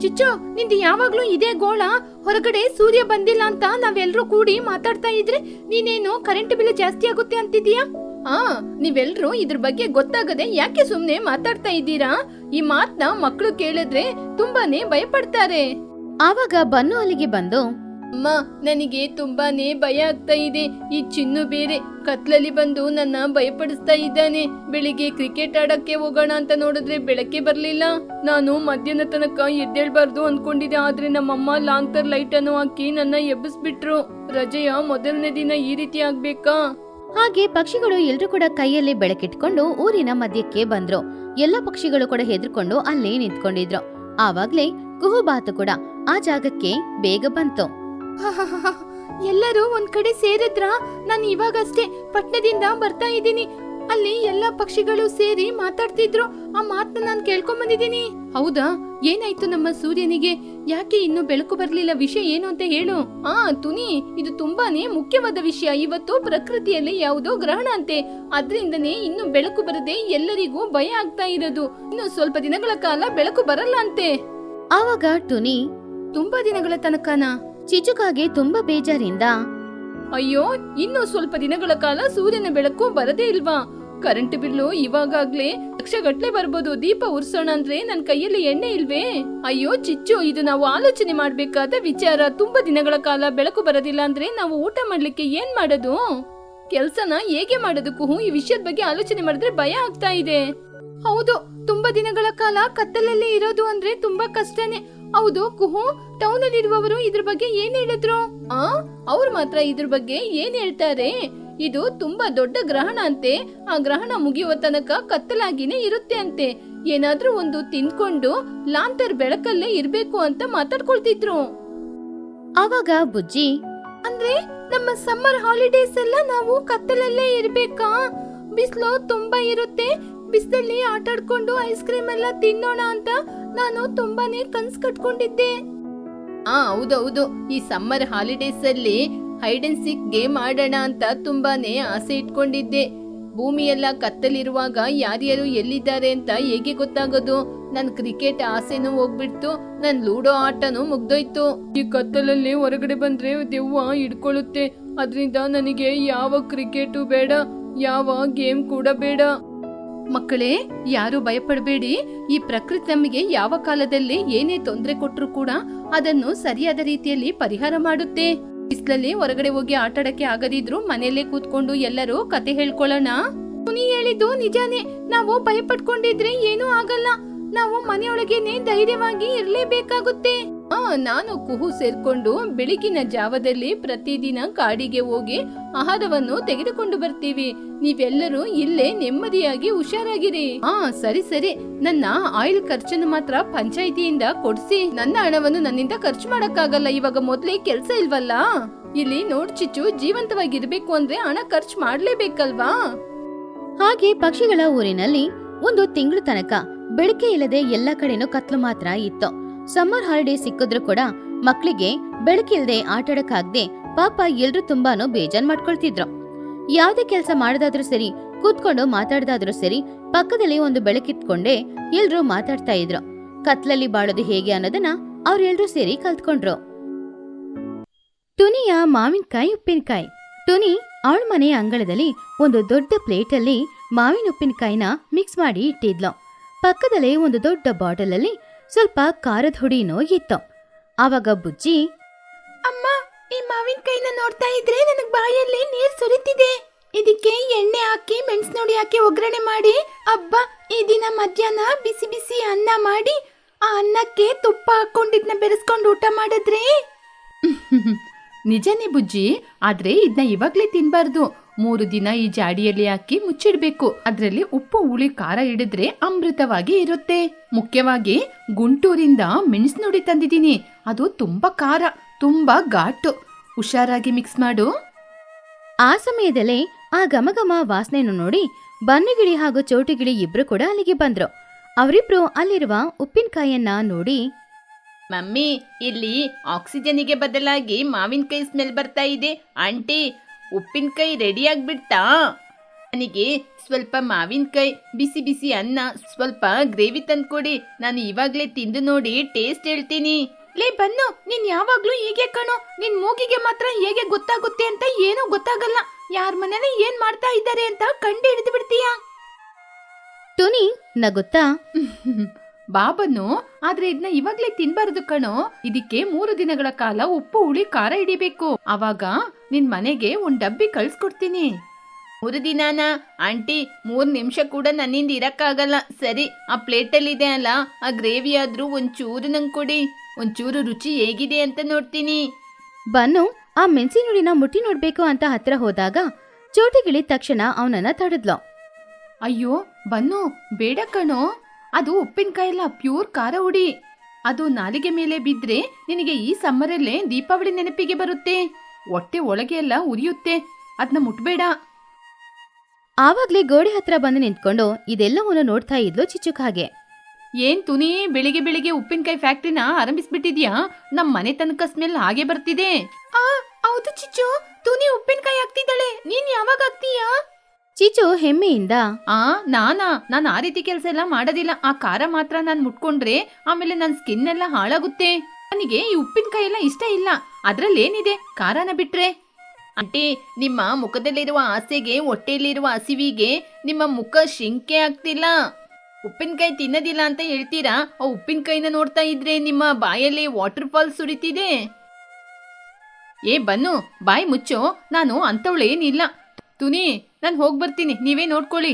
ಚಿಚ್ಚು, ನಿಂದು ಯಾವಾಗ್ಲೂ ಇದೇ ಗೋಳ. ಹೊರಗಡೆ ಸೂರ್ಯ ಬಂದಿಲ್ಲ ಅಂತ ನಾವೆಲ್ರೂ ಕೂಡಿ ಮಾತಾಡ್ತಾ ಇದ್ರೆ ನೀನೇನು ಕರೆಂಟ್ ಬಿಲ್ ಜಾಸ್ತಿ ಆಗುತ್ತೆ ಅಂತಿದೀಯಾ? ನೀವೆಲ್ರೂ ಇದ್ರ ಬಗ್ಗೆ ಗೊತ್ತಾಗದೆ ಯಾಕೆ ಸುಮ್ನೆ ಮಾತಾಡ್ತಾ ಇದ್ದೀರಾ? ಈ ಮಾತ್ನ ಮಕ್ಕಳು ಕೇಳಿದ್ರೆ ತುಂಬಾನೇ ಭಯಪಡ್ತಾರೆ. ಆವಾಗ ಬನ್ನು ಅಲ್ಲಿಗೆ ಬಂದು, ಅಮ್ಮ, ನನಗೆ ತುಂಬಾನೇ ಭಯ ಆಗ್ತಾ ಇದೆ. ಈ ಚಿನ್ನು ಬೇರೆ ಕತ್ಲಲ್ಲಿ ಬಂದು ನನ್ನ ಭಯಪಡಿಸ್ತಾ ಇದ್ದಾನೆ. ಬೆಳಿಗ್ಗೆ ಕ್ರಿಕೆಟ್ ಆಡಕ್ಕೆ ಹೋಗೋಣ ಅಂತ ನೋಡಿದ್ರೆ ಬೆಳಕೆ ಬರ್ಲಿಲ್ಲ. ನಾನು ಮಧ್ಯಾಹ್ನ ತನಕ ಎದ್ದೇಳ್ಬಾರ್ದು ಅನ್ಕೊಂಡಿದ್ದೆ. ಆದ್ರೆ ನಮ್ಮಮ್ಮ ಲಾಂತರ್ ಲೈಟ್ ಅನ್ನು ಹಾಕಿ ನನ್ನ ಎಬ್ಬಿಸ್ಬಿಟ್ರು. ರಜೆಯ ಮೊದಲನೇ ದಿನ ಈ ರೀತಿ ಆಗ್ಬೇಕಾ? ಹಾಗೆ ಪಕ್ಷಿಗಳು ಎಲ್ರು ಕೂಡ ಕೈಯಲ್ಲಿ ಬೆಳಕಿಟ್ಕೊಂಡು ಊರಿನ ಮಧ್ಯಕ್ಕೆ ಬಂದ್ರು. ಎಲ್ಲ ಪಕ್ಷಿಗಳು ಕೂಡ ಹೆದರ್ಕೊಂಡು ಅಲ್ಲೇ ನಿಂತ್ಕೊಂಡಿದ್ರು. ಆವಾಗ್ಲೇ ಕುಹುಬಾತು ಕೂಡ ಆ ಜಾಗಕ್ಕೆ ಬೇಗ ಬಂತು. ಎಲ್ಲರೂ ಒಂದ್ ಕಡೆ ಸೇರಿದ್ರ? ನಾನು ಇವಾಗಷ್ಟೇ ಪಟ್ಟಣದಿಂದ ಬರ್ತಾ ಇದ್ದೀನಿ. ಅಲ್ಲಿ ಎಲ್ಲಾ ಪಕ್ಷಿಗಳು ಸೇರಿ ಮಾತಾಡ್ತಿದ್ರು. ಆ ಮಾತನ್ನ ನಾನು ಕೇಳ್ಕೊಂಡ್ ಬಂದಿದ್ದೀನಿ. ಹೌದಾ? ಏನಾಯ್ತು ನಮ್ಮ ಸೂರ್ಯನಿಗೆ? ಯಾಕೆ ಇನ್ನು ಬೆಳಕು ಬರ್ಲಿಲ್ಲ? ವಿಷಯ ಏನು ಅಂತ ಹೇಳು. ತುನಿ, ಇದು ತುಂಬಾನೇ ಮುಖ್ಯವಾದ ವಿಷಯ. ಇವತ್ತು ಪ್ರಕೃತಿಯಲ್ಲಿ ಯಾವುದೋ ಗ್ರಹಣ ಅಂತೆ. ಅದ್ರಿಂದನೇ ಇನ್ನು ಬೆಳಕು ಬರದೆ ಎಲ್ಲರಿಗೂ ಭಯ ಆಗ್ತಾ ಇರೋದು. ಇನ್ನು ಸ್ವಲ್ಪ ದಿನಗಳ ಕಾಲ ಬೆಳಕು ಬರಲ್ಲ ಅಂತೆ. ಆವಾಗ ಟುನಿ, ತುಂಬಾ ದಿನಗಳ ತನಕನಾ? ಚಿಚುಕಾಗೆ ತುಂಬಾ ಬೇಜಾರಿಂದ, ಅಯ್ಯೋ, ಇನ್ನು ಸ್ವಲ್ಪ ದಿನಗಳ ಕಾಲ ಸೂರ್ಯನ ಬೆಳಕು ಬರದೇ ಇಲ್ವಾ? ಕರೆಂಟ್ ಬಿಲ್ಲು ಇವಾಗಾಗ್ಲೇ ಲಕ್ಷಗಟ್ಲೆ ಬರ್ಬೋದು. ದೀಪ ಉರ್ಸೋಣ ಅಂದ್ರೆ ನನ್ ಕೈಯಲ್ಲಿ ಎಣ್ಣೆ ಇಲ್ವೇ? ಅಯ್ಯೋ ಚಿಚ್ಚು, ಇದು ನಾವು ಆಲೋಚನೆ ಮಾಡ್ಬೇಕಾದ ವಿಚಾರ. ತುಂಬಾ ದಿನಗಳ ಕಾಲ ಬೆಳಕು ಬರೋದಿಲ್ಲ ಅಂದ್ರೆ ನಾವು ಊಟ ಮಾಡ್ಲಿಕ್ಕೆ ಏನ್ ಮಾಡೋದು? ಕೆಲ್ಸನ ಹೇಗೆ ಮಾಡೋದು ಕುಹು? ಈ ವಿಷಯದ ಬಗ್ಗೆ ಆಲೋಚನೆ ಮಾಡಿದ್ರೆ ಭಯ ಆಗ್ತಾ ಇದೆ. ಹೌದು, ತುಂಬಾ ದಿನಗಳ ಕಾಲ ಕತ್ತಲಲ್ಲಿ ಇರೋದು ಅಂದ್ರೆ ತುಂಬಾ ಕಷ್ಟನೇ. ಹೌದು ಕುಹು, ಟೌನ್ ಅಲ್ಲಿ ಇರುವವರು ಇದ್ರ ಬಗ್ಗೆ ಏನ್ ಹೇಳಿದ್ರು? ಅವ್ರು ಮಾತ್ರ ಇದ್ರ ಬಗ್ಗೆ ಏನ್ ಹೇಳ್ತಾರೆ? ಇದು ತುಂಬಾ ದೊಡ್ಡ ಗ್ರಹಣ ಅಂತೆ. ಆ ಗ್ರಹಣ ಮುಗಿಯುವ ತನಕ ಕತ್ತಲಾಗಿನೇ ಇರುತ್ತೆ ಅಂತೆ. ಏನಾದ್ರೂ ಒಂದು ತಿನ್ಕೊಂಡು ಲಾಂತರ್ ಬೆಳಕಲ್ಲೇ ಇರ್ಬೇಕು ಅಂತ ಮಾತಾಡ್ಕೊಳ್ತಿದ್ರು. ಆವಾಗ ಬುಜ್ಜಿ, ಅಂದ್ರೆ ನಮ್ಮ ಸಮ್ಮರ್ ಹಾಲಿಡೇಸ್ ಎಲ್ಲ ನಾವು ಕತ್ತಲಲ್ಲೇ ಇರ್ಬೇಕಾ? ಬಿಸಿಲು ತುಂಬಾ ಇರುತ್ತೆ. ಬಿಸಿಲಲ್ಲಿ ಆಟಾಡ್ಕೊಂಡು ಐಸ್ ಕ್ರೀಮ್ ಎಲ್ಲ ತಿನ್ನೋಣ ಅಂತ ನಾನು ತುಂಬಾನೇ ಕನ್ಸ್ ಕಟ್ಕೊಂಡಿದ್ದೆ. ಹೌದೌದು, ಈ ಸಮ್ಮರ್ ಹಾಲಿಡೇಸ್ ಅಲ್ಲಿ ಹೈಡ್ ಅಂಡ್ ಸೀಕ್ ಗೇಮ್ ಆಡೋಣ ಅಂತ ತುಂಬಾನೇ ಆಸೆ ಇಟ್ಕೊಂಡಿದ್ದೆ. ಭೂಮಿಯೆಲ್ಲ ಕತ್ತಲಿರುವಾಗ ಯಾರ್ಯಾರು ಎಲ್ಲಿದ್ದಾರೆ ಅಂತ ಹೇಗೆ ಗೊತ್ತಾಗೋದು? ನನ್ ಕ್ರಿಕೆಟ್ ಆಸೆನೂ ಹೋಗ್ಬಿಡ್ತು, ನನ್ ಲೂಡೋ ಆಟನೂ ಮುಗ್ದೋಯ್ತು. ಈ ಕತ್ತಲಲ್ಲಿ ಹೊರಗಡೆ ಬಂದ್ರೆ ದೆವ್ವ ಹಿಡ್ಕೊಳ್ಳುತ್ತೆ. ಅದ್ರಿಂದ ನನಗೆ ಯಾವ ಕ್ರಿಕೆಟು ಬೇಡ, ಯಾವ ಗೇಮ್ ಕೂಡ ಬೇಡ. ಮಕ್ಕಳೇ, ಯಾರು ಭಯಪಡಬೇಡಿ. ಈ ಪ್ರಕೃತಿ ನಮಗೆ ಯಾವ ಕಾಲದಲ್ಲಿ ಏನೇ ತೊಂದರೆ ಕೊಟ್ರು ಕೂಡ ಅದನ್ನು ಸರಿಯಾದ ರೀತಿಯಲ್ಲಿ ಪರಿಹಾರ ಮಾಡುತ್ತೆ. ಬಿಸಿಲಲ್ಲಿ ಹೊರಗಡೆ ಹೋಗಿ ಆಟಾಡಕ್ಕೆ ಆಗದಿದ್ರು ಮನೆಯಲ್ಲೇ ಕೂತ್ಕೊಂಡು ಎಲ್ಲರೂ ಕತೆ ಹೇಳ್ಕೊಳ್ಳೋಣ. ನೀ ಹೇಳಿದ್ದು ನಿಜಾನೇ. ನಾವು ಭಯ ಪಡ್ಕೊಂಡಿದ್ರೆ ಏನೂ ಆಗಲ್ಲ. ನಾವು ಮನೆಯೊಳಗೇನೆ ಧೈರ್ಯವಾಗಿ ಇರ್ಲೇಬೇಕಾಗುತ್ತೆ. ನಾನು ಕುಹು ಸೇರ್ಕೊಂಡು ಬೆಳಗಿನ ಜಾವದಲ್ಲಿ ಪ್ರತಿದಿನ ಕಾಡಿಗೆ ಹೋಗಿ ಆಹಾರವನ್ನು ತೆಗೆದುಕೊಂಡು ಬರ್ತೀವಿ. ನೀವೆಲ್ಲರೂ ಇಲ್ಲೇ ನೆಮ್ಮದಿಯಾಗಿ ಹುಷಾರಾಗಿರಿ. ಸರಿ ಸರಿ. ನನ್ನ ಆಯಿಲ್ ಖರ್ಚನ್ನು ಮಾತ್ರ ಪಂಚಾಯಿತಿಯಿಂದ ಕೊಡ್ಸಿ. ನನ್ನ ಹಣವನ್ನು ನನ್ನಿಂದ ಖರ್ಚು ಮಾಡಕ್ಕಾಗಲ್ಲ. ಇವಾಗ ಮೊದ್ಲೇ ಕೆಲ್ಸ ಇಲ್ವಲ್ಲ. ಇಲ್ಲಿ ನೋಡ್ ಚಿಚ್ಚು, ಜೀವಂತವಾಗಿರ್ಬೇಕು ಅಂದ್ರೆ ಹಣ ಖರ್ಚು ಮಾಡ್ಲೇಬೇಕಲ್ವಾ? ಹಾಗೆ ಪಕ್ಷಿಗಳ ಊರಿನಲ್ಲಿ ಒಂದು ತಿಂಗಳು ತನಕ ಬೆಳಕೆ ಇಲ್ಲದೆ ಎಲ್ಲ ಕಡೆನೂ ಕತ್ಲು ಮಾತ್ರ ಇತ್ತು. ಸಮ್ಮರ್ ಹಾಲಿಡೇ ಸಿಕ್ಕಿದ್ರು ಕೂಡ ಮಕ್ಳಿಗೆ ಬೆಳಕಿಲ್ದೆ ಆಟಾಡಕ್ಕಾಗ್ದೆ ಪಾಪ ಎಲ್ರು ತುಂಬಾನು ಬೇಜಾರ್ ಮಾಡ್ಕೊಳ್ತಿದ್ರು. ಯಾವ್ದೇ ಕೆಲ್ಸ ಮಾಡದಾದ್ರೂ ಸರಿ, ಕೂತ್ಕೊಂಡು ಮಾತಾಡ್ದಾದ್ರೂ ಸರಿ, ಪಕ್ಕದಲ್ಲಿ ಒಂದು ಬೆಳಕಿಟ್ಕೊಂಡೇ ಎಲ್ರು ಮಾತಾಡ್ತಾ ಇದ್ರು. ಕತ್ಲಲ್ಲಿ ಬಾಳೋದು ಹೇಗೆ ಅನ್ನೋದನ್ನ ಅವ್ರೆಲ್ರೂ ಸೇರಿ ಕಲ್ತ್ಕೊಂಡ್ರು. ಟುನಿಯ ಮಾವಿನಕಾಯಿ ಉಪ್ಪಿನಕಾಯಿ. ಟುನಿ ಅವಳ ಮನೆಯ ಅಂಗಳದಲ್ಲಿ ಒಂದು ದೊಡ್ಡ ಪ್ಲೇಟಲ್ಲಿ ಮಾವಿನ ಉಪ್ಪಿನಕಾಯಿನ ಮಿಕ್ಸ್ ಮಾಡಿ ಇಟ್ಟಿದ್ಲು. ಪಕ್ಕದಲ್ಲೇ ಒಂದು ದೊಡ್ಡ ಬಾಟಲ್ ಅಲ್ಲಿ ಸ್ವಲ್ಪ ಖಾರದ ಹುಡಿನೂ ಇತ್ತು. ಆವಾಗ ಬುಜ್ಜಿ, ಅಮ್ಮ, ಈ ಮಾವಿನಕಾಯಿನ ನೋಡ್ತಾ ಇದ್ರೆ ನನಗ್ ಬಾಯಲ್ಲಿ ನೀರ್ ಸುರಿತಿದೆ. ಇದಕ್ಕೆ ಎಣ್ಣೆ ಹಾಕಿ ಮೆಣಸು ನೋಡಿ ಹಾಕಿ ಒಗ್ಗರಣೆ ಮಾಡಿ, ಅಬ್ಬಾ, ಈ ದಿನ ಮಧ್ಯಾಹ್ನ ಬಿಸಿ ಬಿಸಿ ಅನ್ನ ಮಾಡಿ ಆ ಅನ್ನಕ್ಕೆ ತುಪ್ಪ ಹಾಕೊಂಡಿದ್ನ ಬೆರೆಸ್ಕೊಂಡು ಊಟ ಮಾಡಿದ್ರೆ ನಿಜನೇ ಬುಜ್ಜಿ. ಆದ್ರೆ ಇದನ್ನ ಇವಾಗ್ಲೇ ತಿನ್ಬಾರ್ದು. 3 ದಿನ ಈ ಜಾಡಿಯಲ್ಲಿ ಹಾಕಿ ಮುಚ್ಚಿಡ್ಬೇಕು. ಅದ್ರಲ್ಲಿ ಉಪ್ಪು ಹುಳಿ ಖಾರ ಹಿಡಿದ್ರೆ ಅಮೃತವಾಗಿ ಇರುತ್ತೆ. ಮುಖ್ಯವಾಗಿ ಗುಂಟೂರಿಂದ ಮೆಣಸು ನುಡಿ ತಂದಿದ್ದೀನಿ. ಅದು ತುಂಬಾ ಖಾರ, ತುಂಬಾ ಘಾಟು. ಹುಷಾರಾಗಿ ಮಿಕ್ಸ್ ಮಾಡು. ಆ ಸಮಯದಲ್ಲೇ ಆ ಘಮಘಮ ವಾಸನೆಯನ್ನು ನೋಡಿ ಬನ್ನಿಗಿಳಿ ಹಾಗೂ ಚೋಟಿಗಿಳಿ ಇಬ್ರು ಕೂಡ ಅಲ್ಲಿಗೆ ಬಂದ್ರು. ಅವರಿಬ್ರು ಅಲ್ಲಿರುವ ಉಪ್ಪಿನಕಾಯಿಯನ್ನ ನೋಡಿ, ಮಮ್ಮಿ, ಇಲ್ಲಿ ಆಕ್ಸಿಜನ್ಗೆ ಬದಲಾಗಿ ಮಾವಿನಕಾಯಿ ಸ್ಮೆಲ್ ಬರ್ತಾ ಇದೆ. ಆಂಟಿ, ಉಪ್ಪಿನಕಾಯಿ ರೆಡಿ ಆಗ್ಬಿಡ್ತಾ? ನನಗೆ ಸ್ವಲ್ಪ ಮಾವಿನಕಾಯಿ, ಬಿಸಿ ಬಿಸಿ ಅನ್ನ, ಸ್ವಲ್ಪ ಗ್ರೇವಿ ತಂದ್ಕೊಡಿ. ನಾನು ಇವಾಗ್ಲೇ ತಿಂದು ನೋಡಿ ಟೇಸ್ಟ್ ಹೇಳ್ತೀನಿ. ಲೇ ಬನ್ನು, ನೀನ್ ಯಾವಾಗ್ಲೂ ಹೀಗೆ ಕಣೋ. ನಿನ್ ಮೂಗಿಗೆ ಮಾತ್ರ ಹೇಗೆ ಗೊತ್ತಾಗುತ್ತೆ ಅಂತ ಏನೂ ಗೊತ್ತಾಗಲ್ಲ. ಯಾರ ಮನೇಲಿ ಏನ್ ಮಾಡ್ತಾ ಇದ್ದಾರೆ ಅಂತ ಕಂಡು ಹಿಡಿದು ಬಿಡ್ತೀಯಾ? ಟುನಿ ನಗುತ್ತಾ, ಬಾಬನ್ನು, ಆದ್ರೆ ಇದನ್ನ ಇವಾಗ್ಲೇ ತಿನ್ಬಾರ್ದು ಕಣೋ. ಇದಕ್ಕೆ 3 ದಿನಗಳ ಕಾಲ ಉಪ್ಪು ಹುಳಿ ಖಾರ ಹಿಡಿಬೇಕು. ಅವಾಗ ನಿನ್ ಮನೆಗೆ ಒಂದ್ ಡಬ್ಬಿ ಕಳ್ಸ್ಕೊಡ್ತೀನಿ. 3 ದಿನಾನ? ಆಂಟಿ, 3 ನಿಮಿಷ ಕೂಡ ನನ್ನಿಂದ ಇರಕ್ಕಾಗಲ್ಲ. ಸರಿ, ಆ ಪ್ಲೇಟಲ್ಲಿ ಇದೆ ಅಲ್ಲ, ಆ ಗ್ರೇವಿ ಆದ್ರೂ ಒಂಚೂರು ನಂಗೆ ಕೊಡಿ. ಒಂಚೂರು ರುಚಿ ಹೇಗಿದೆ ಅಂತ ನೋಡ್ತೀನಿ. ಬನ್ನು ಆ ಮೆಣಸಿನ ಹುಡಿನ ಮುಟ್ಟಿ ನೋಡ್ಬೇಕು ಅಂತ ಹತ್ರ ಹೋದಾಗ ಚೋಟಿಗಿಳಿ ತಕ್ಷಣ ಅವನನ್ನ ತಡೆದ್ಲು. ಅಯ್ಯೋ ಬನ್ನು, ಬೇಡ ಕಣೋ. ಅದು ಉಪ್ಪಿನಕಾಯಿ ಅಲ್ಲ, ಪ್ಯೂರ್ ಖಾರ ಹುಡಿ. ಅದು ನಾಲಿಗೆ ಮೇಲೆ ಬಿದ್ರೆ ನಿನಗೆ ಈ ಸಮ್ಮರಲ್ಲೇ ದೀಪಾವಳಿ ನೆನಪಿಗೆ ಬರುತ್ತೆ. ಹೊಟ್ಟೆ ಒಳಗೆ ಎಲ್ಲ ಉರಿಯುತ್ತೆ. ಅದನ್ನ ಮುಟ್ಬೇಡ. ಆವಾಗ್ಲೇ ಗೋಡೆ ಹತ್ರ ಬಂದು ನಿಂತ್ಕೊಂಡು ಇದೆಲ್ಲವನ್ನು ನೋಡ್ತಾ ಇದ್ಲು ಚಿಚ್ಚುಕ್. ಹಾಗೆ, ಏನ್ ತುನಿ, ಬೆಳಿಗ್ಗೆ ಬೆಳಿಗ್ಗೆ ಉಪ್ಪಿನಕಾಯಿ ಫ್ಯಾಕ್ಟ್ರಿನ ಆರಂಭಿಸ್ಬಿಟ್ಟಿದ್ಯಾ? ನಮ್ ಮನೆ ತನಕ ಸ್ಮೆಲ್ ಹಾಗೆ ಬರ್ತಿದೆ. ಹೌದು ಚಿಚ್ಚು, ತುನಿ ಉಪ್ಪಿನಕಾಯಿ ಹಾಕ್ತಿದ್ದಾಳೆ. ನೀನ್ ಯಾವಾಗ ಹಾಕ್ತೀಯಾ? ಚಿಚ್ಚು ಹೆಮ್ಮೆಯಿಂದ, ನಾನು ಆ ರೀತಿ ಕೆಲಸ ಎಲ್ಲ ಮಾಡೋದಿಲ್ಲ. ಆ ಖಾರ ಮಾತ್ರ ನಾನು ಮುಟ್ಕೊಂಡ್ರೆ ಆಮೇಲೆ ನನ್ನ ಸ್ಕಿನ್ ಎಲ್ಲ ಹಾಳಾಗುತ್ತೆ. ನನಗೆ ಈ ಉಪ್ಪಿನಕಾಯಿ ಎಲ್ಲ ಇಷ್ಟ ಇಲ್ಲ. ಅದ್ರಲ್ಲೇನಿದೆ ಖಾರನ ಬಿಟ್ರೆ? ಆಂಟಿ, ನಿಮ್ಮ ಮುಖದಲ್ಲಿರುವ ಆಸೆಗೆ, ಹೊಟ್ಟೆಯಲ್ಲಿರುವ ಹಸಿವಿಗೆ ನಿಮ್ಮ ಮುಖ ಶಿಂಕೆ ಆಗ್ತಿಲ್ಲ. ಉಪ್ಪಿನಕಾಯಿ ತಿನ್ನೋದಿಲ್ಲ ಅಂತ ಹೇಳ್ತೀರಾ? ಆ ಉಪ್ಪಿನಕಾಯಿನ ನೋಡ್ತಾ ಇದ್ರೆ ನಿಮ್ಮ ಬಾಯಲ್ಲಿ ವಾಟರ್ ಫಾಲ್ ಸುರಿತಿದೆ. ಏ ಬನ್ನು, ಬಾಯಿ ಮುಚ್ಚೋ. ನಾನು ಅಂತವಳೇನಿಲ್ಲ. ತುನಿ, ನಾನು ಹೋಗ್ಬರ್ತೀನಿ, ನೀವೇ ನೋಡ್ಕೊಳ್ಳಿ.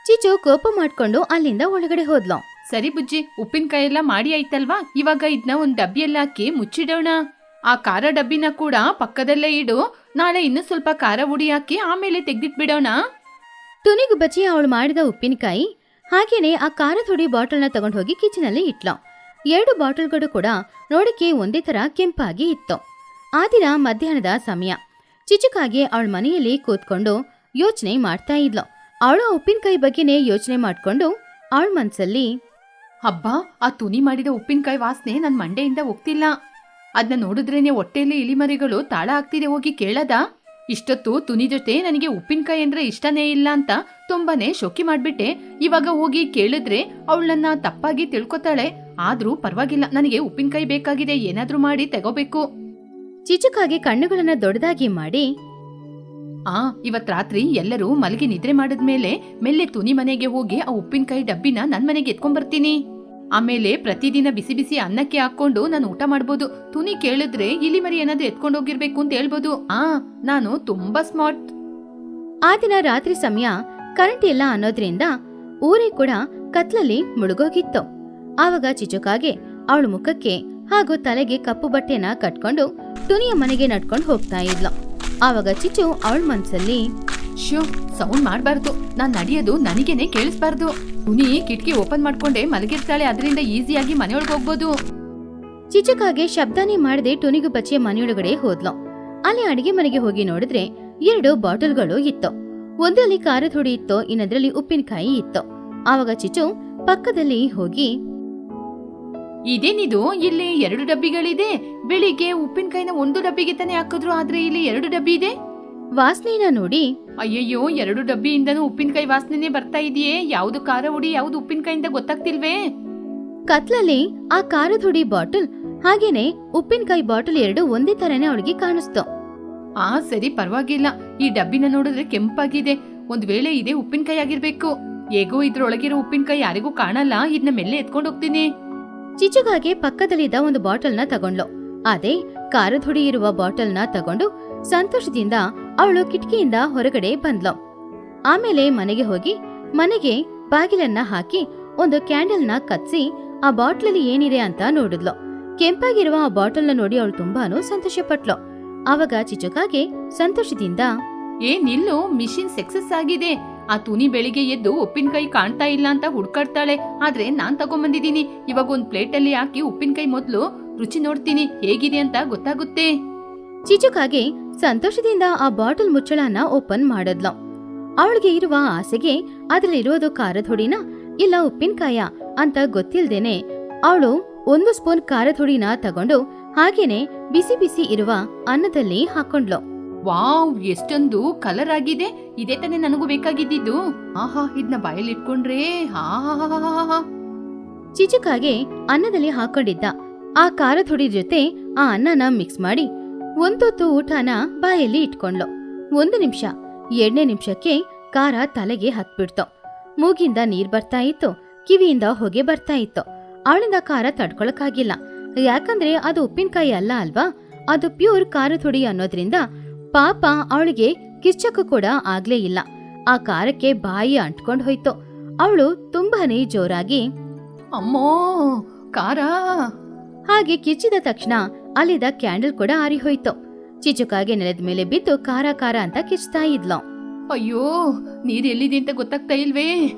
ಚಿಚ್ಚು ಕೋಪ ಮಾಡ್ಕೊಂಡು ಅಲ್ಲಿಂದ ಒಳಗಡೆ ಹೋದ್ಲು. ಸರಿ ಬುಜ್ಜಿ, ಉಪ್ಪಿನಕಾಯಿ ಎಲ್ಲ ಮಾಡಿ ಆಯ್ತಲ್ವಾ? ಇವಾಗ ಇದನ್ನ ಒಂದ್ ಡಬ್ಬಿಯಲ್ಲಿ ಹಾಕಿ ಮುಚ್ಚಿಡೋಣ. ಆ ಖಾರ ಡಬ್ಬಿನ ಕೂಡ ಪಕ್ಕದಲ್ಲೇ ಇಡು. ನಾಳೆ ಇನ್ನೂ ಸ್ವಲ್ಪ ಖಾರ ಹುಡಿ ಹಾಕಿ ಆಮೇಲೆ ತೆಗ್ದಿಟ್ಬಿಡೋಣ. ತುನಿಗೂ ಬಚ್ಚಿ ಅವಳು ಮಾಡಿದ ಉಪ್ಪಿನಕಾಯಿ ಹಾಗೇನೆ ಆ ಖಾರದ ಹುಡಿ ಬಾಟಲ್ನ ತಗೊಂಡು ಹೋಗಿ ಕಿಚನಲ್ಲಿ ಇಟ್ಲು. 2 ಬಾಟಲ್ಗಳು ಕೂಡ ನೋಡಕ್ಕೆ ಒಂದೇ ತರ ಕೆಂಪಾಗಿ ಇತ್ತು. ಆ ದಿನ ಮಧ್ಯಾಹ್ನದ ಸಮಯ. ಚಿಚುಕಾಗೆ ಅವಳ ಮನೆಯಲ್ಲಿ ಕೂತ್ಕೊಂಡು ಯೋಚನೆ ಮಾಡ್ತಾ ಇದ್ಲು. ಅವಳು ಉಪ್ಪಿನಕಾಯಿ ಬಗ್ಗೆನೇ ಯೋಚನೆ ಮಾಡ್ಕೊಂಡು ಅವಳ ಮನ್ಸಲ್ಲಿ, ಹಬ್ಬಾ, ಆ ತುನಿ ಮಾಡಿದ ಉಪ್ಪಿನಕಾಯಿ ವಾಸನೆ ನನ್ ಮಂಡೆಯಿಂದ ಹೋಗ್ತಿಲ್ಲ. ಅದನ್ನ ನೋಡಿದ್ರೇನೆ ಹೊಟ್ಟೆಯಲ್ಲಿ ಇಲಿಮರಿಗಳು ತಾಳ ಆಗ್ತಿದೆ. ಹೋಗಿ ಕೇಳದ? ಇಷ್ಟೊತ್ತು ತುನಿ ಜೊತೆ ನನಗೆ ಉಪ್ಪಿನಕಾಯಿ ಅಂದ್ರೆ ಇಷ್ಟನೇ ಇಲ್ಲ ಅಂತ ತುಂಬಾನೇ ಶೋಕಿ ಮಾಡ್ಬಿಟ್ಟೆ. ಇವಾಗ ಹೋಗಿ ಕೇಳಿದ್ರೆ ಅವಳನ್ನ ತಪ್ಪಾಗಿ ತಿಳ್ಕೊತಾಳೆ. ಆದ್ರೂ ಪರವಾಗಿಲ್ಲ, ನನಗೆ ಉಪ್ಪಿನಕಾಯಿ ಬೇಕಾಗಿದೆ, ಏನಾದ್ರೂ ಮಾಡಿ ತಗೋಬೇಕು. ಚಿಚುಕಾಗೆ ಕಣ್ಣುಗಳನ್ನ ದೊಡ್ಡದಾಗಿ ಮಾಡಿ, ಇವತ್ ರಾತ್ರಿ ಎಲ್ಲರೂ ಮಲಗಿ ನಿದ್ರೆ ಮಾಡಿದ್ಮೇಲೆ ಮೆಲ್ಲೆ ತುನಿ ಮನೆಗೆ ಹೋಗಿ ಆ ಉಪ್ಪಿನಕಾಯಿ ಡಬ್ಬಿನ ನನ್ ಮನೆಗೆ ಎತ್ಕೊಂಡ್ಬರ್ತೀನಿ. ಆಮೇಲೆ ಪ್ರತಿದಿನ ಬಿಸಿ ಬಿಸಿ ಅನ್ನಕ್ಕೆ ಹಾಕೊಂಡು ನಾನು ಊಟ ಮಾಡ್ಬೋದು. ತುನಿ ಕೇಳಿದ್ರೆ ಇಲಿ ಮರಿ ಏನಾದ್ರೂ ಎತ್ಕೊಂಡೋಗಿರ್ಬೇಕು ಅಂತ ಹೇಳ್ಬೋದು. ನಾನು ತುಂಬಾ ಸ್ಮಾರ್ಟ್. ಆ ದಿನ ರಾತ್ರಿ ಸಮಯ ಕರೆಂಟ್ ಇಲ್ಲ ಅನ್ನೋದ್ರಿಂದ ಊರೇ ಕೂಡ ಕತ್ಲಲ್ಲಿ ಮುಳುಗೋಗಿತ್ತು. ಆವಾಗ ಚಿಚುಕಾಗೆ ಅವಳ ಮುಖಕ್ಕೆ ಹಾಗೂ ತಲೆಗೆ ಕಪ್ಪು ಬಟ್ಟೆನ ಕಟ್ಕೊಂಡು ತುನಿಯ ಮನೆಗೆ ನಡ್ಕೊಂಡು ಹೋಗ್ತಾ ಇದ್ಲು. ಆವಾಗ ಚಿಚು ಅವಳ ಮನ್ಸಲ್ಲಿ, ಸೌಂಡ್ ಮಾಡ್ಬಾರ್ದು, ನಾನ್ ನಡೆಯೋದು ನನಗೇನೆ ಕೇಳಿಸ್ಬಾರ್ದು. ತುನಿ ಕಿಟಕಿ ಓಪನ್ ಮಾಡ್ಕೊಂಡೆ ಮಲಗಿರ್ತಾಳೆ, ಅದರಿಂದ ಈಸಿಯಾಗಿ ಮನೆಯೊಳಗೆ ಹೋಗ್ಬೋದು. ಚಿಚುಕಾಗೆ ಶಬ್ದನೇ ಮಾಡದೆ ಟುನಿಗು ಬಚ್ಚೆ ಮನೆಯೊಳಗಡೆ ಹೋದ್ಲು. ಅಲ್ಲಿ ಅಡಿಗೆ ಮನೆಗೆ ಹೋಗಿ ನೋಡಿದ್ರೆ 2 ಬಾಟಲ್ಗಳು ಇತ್ತು. ಒಂದರಲ್ಲಿ ಖಾರದ ಹುಡಿ ಇತ್ತು, ಇನ್ನೊಂದ್ರಲ್ಲಿ ಉಪ್ಪಿನಕಾಯಿ ಇತ್ತು. ಆವಾಗ ಚಿಚು ಪಕ್ಕದಲ್ಲಿ ಹೋಗಿ, ಇದೇನಿದು, ಇಲ್ಲಿ 2 ಡಬ್ಬಿಗಳಿದೆ. ಬೆಳಿಗ್ಗೆ ಉಪ್ಪಿನಕಾಯಿನ 1 ಡಬ್ಬಿಗೆ ತಾನೇ ಹಾಕಿದ್ರು, ಆದ್ರೆ ಇಲ್ಲಿ 2 ಡಬ್ಬಿ ಇದೆ. ವಾಸನೆನ ನೋಡಿ, ಅಯ್ಯಯ್ಯೋ, 2 ಡಬ್ಬಿಯಿಂದನೂ ಉಪ್ಪಿನಕಾಯಿ ವಾಸನೆ ಬರ್ತಾ ಇದೆಯೇ. ಯಾವ್ದು ಖಾರ ಹುಡಿ ಯಾವ್ದು ಉಪ್ಪಿನಕಾಯಿಂದ ಗೊತ್ತಾಗ್ತಿಲ್ವೇ. ಕತ್ಲಲ್ಲಿ ಆ ಖಾರದ ಹುಡಿ ಬಾಟಲ್ ಹಾಗೇನೆ ಉಪ್ಪಿನಕಾಯಿ ಬಾಟಲ್ 2 ಒಂದೇ ತರನೇ ಅವಳಿಗೆ ಕಾಣಿಸ್ತು. ಸರಿ, ಪರವಾಗಿಲ್ಲ. ಈ ಡಬ್ಬಿನ ನೋಡಿದ್ರೆ ಕೆಂಪಾಗಿದೆ. ಒಂದ್ ವೇಳೆ ಇದೇ ಉಪ್ಪಿನಕಾಯಿ ಆಗಿರ್ಬೇಕು. ಹೇಗೋ ಇದ್ರೊಳಗಿರೋ ಉಪ್ಪಿನಕಾಯಿ ಯಾರಿಗೂ ಕಾಣಲ್ಲ, ಇದನ್ನ ಮೆಲ್ಲೆ ಎತ್ಕೊಂಡು ಹೋಗ್ತೀನಿ. ಚಿಚುಕಾಗೆ ಪಕ್ಕದಲ್ಲಿದ್ದ ಒಂದು ಬಾಟಲ್ನ ತಗೊಂಡ್ಲು. ಅದೇ ಖಾರದ ಹುಡಿ ಇರುವ ಬಾಟಲ್ನ ತಗೊಂಡು ಸಂತೋಷದಿಂದ ಅವಳು ಕಿಟಕಿಯಿಂದ ಹೊರಗಡೆ ಬಂದ್ಲು. ಆಮೇಲೆ ಮನೆಗೆ ಹೋಗಿ ಮನೆಗೆ ಬಾಗಿಲನ್ನ ಹಾಕಿ ಒಂದು ಕ್ಯಾಂಡಲ್ನ ಕತ್ಸಿ ಆ ಬಾಟ್ಲಲ್ಲಿ ಏನಿದೆ ಅಂತ ನೋಡಿದ್ಲು. ಕೆಂಪಾಗಿರುವ ಆ ಬಾಟಲ್ನ ನೋಡಿ ಅವಳು ತುಂಬಾನು ಸಂತೋಷ ಪಟ್ಲು. ಆವಾಗ ಚಿಚುಕಾಗೆ ಸಂತೋಷದಿಂದ, ನಿಲ್ಲು, ಮಿಷಿನ್ ಸಕ್ಸಸ್ ಆಗಿದೆ. ಆ ತುನಿ ಬೆಳಿಗ್ಗೆ ಎದ್ದು ಉಪ್ಪಿನಕಾಯಿ ಕಾಣ್ತಾ ಇಲ್ಲ ಅಂತ ಹುಡ್ಕಾಡ್ತಾಳೆ, ಆದ್ರೆ ನಾನ್ ತಗೊಂಡ್ಬಂದಿದ್ದೀನಿ. ಇವಾಗ ಒಂದ್ ಪ್ಲೇಟ್ ಅಲ್ಲಿ ಹಾಕಿ ಉಪ್ಪಿನಕಾಯಿ ಮೊದ್ಲು ರುಚಿ ನೋಡ್ತೀನಿ, ಹೇಗಿದೆ ಅಂತ ಗೊತ್ತಾಗುತ್ತೆ. ಚಿಚುಕಾಗೆ ಸಂತೋಷದಿಂದ ಆ ಬಾಟಲ್ ಮುಚ್ಚಳನ ಓಪನ್ ಮಾಡಿದ್ಲು. ಅವಳಿಗೆ ಇರುವ ಆಸೆಗೆ ಅದ್ರಲ್ಲಿರೋದು ಖಾರದ ಹುಡಿನ ಇಲ್ಲ ಉಪ್ಪಿನಕಾಯ ಅಂತ ಗೊತ್ತಿಲ್ದೇನೆ ಅವಳು 1 ಸ್ಪೂನ್ ಖಾರದ ಹುಡಿನ ತಗೊಂಡು ಹಾಗೇನೆ ಬಿಸಿ ಬಿಸಿ ಇರುವ ಅನ್ನದಲ್ಲಿ ಹಾಕೊಂಡ್ಲು. ವಾವ್, ಎಷ್ಟೊಂದು ಕಲರ್ ಆಗಿದೆ. ಇದೇ ತಾನೇ ನನಗೂ ಬೇಕಾಗಿದ್ದು. ಇದನ್ನ ಬಾಯಲ್ಲಿ ಇಟ್ಕೊಂಡ್ರೆ ಚಿಚುಕಾಗೆ ಅನ್ನದಲ್ಲಿ ಹಾಕೊಂಡಿದ್ದ ಆ ಖಾರದ ಹುಡಿ ಜೊತೆ ಆ ಅನ್ನನ ಮಿಕ್ಸ್ ಮಾಡಿ ಒಂದೊತ್ತು ಊಟನ ಬಾಯಲ್ಲಿ ಇಟ್ಕೊಂಡ್ಲು. 1 ನಿಮಿಷ, 2ನೇ ನಿಮಿಷಕ್ಕೆ ಖಾರ ತಲೆಗೆ ಹತ್ಬಿಡ್ತು. ಮೂಗಿಂದ ನೀರ್ ಬರ್ತಾ ಇತ್ತು, ಕಿವಿಯಿಂದ ಹೊಗೆ ಬರ್ತಾ ಇತ್ತು. ಅವಳಿಂದ ಖಾರ ತಡ್ಕೊಳಕ್ಕಾಗಿಲ್ಲ. ಯಾಕಂದ್ರೆ ಅದು ಉಪ್ಪಿನಕಾಯಿ ಅಲ್ಲ ಅಲ್ವಾ, ಅದು ಪ್ಯೂರ್ ಖಾರದ ಹುಡಿ ಅನ್ನೋದ್ರಿಂದ ಪಾಪ ಅವಳಿಗೆ ಕಿಚ್ಚಕ್ಕೂ ಕೂಡ ಆಗ್ಲೇ ಇಲ್ಲ. ಆ ಖಾರಕ್ಕೆ ಬಾಯಿ ಅಂಟ್ಕೊಂಡ್ ಹೋಯ್ತು. ಅವಳು ತುಂಬಾನೇ ಜೋರಾಗಿ, ಅಮ್ಮೋ ಖಾರ, ಹಾಗೆ ಕಿಚ್ಚಿದ ತಕ್ಷಣ ಅಲ್ಲಿದ್ದ ಕ್ಯಾಂಡಲ್ ಕೂಡ ಆರಿ ಹೋಯ್ತು. ಚಿಚುಕಾಗೆ ನೆಲದ ಮೇಲೆ ಬಿದ್ದು ಖಾರ ಖಾರ ಅಂತ ಕಿಚ್ತಾ ಇದ್ಲು. ಅಯ್ಯೋ, ನೀರ್ ಎಲ್ಲಿದೆ ಅಂತ ಗೊತ್ತಾಗ್ತಾ ಇಲ್ವೇ.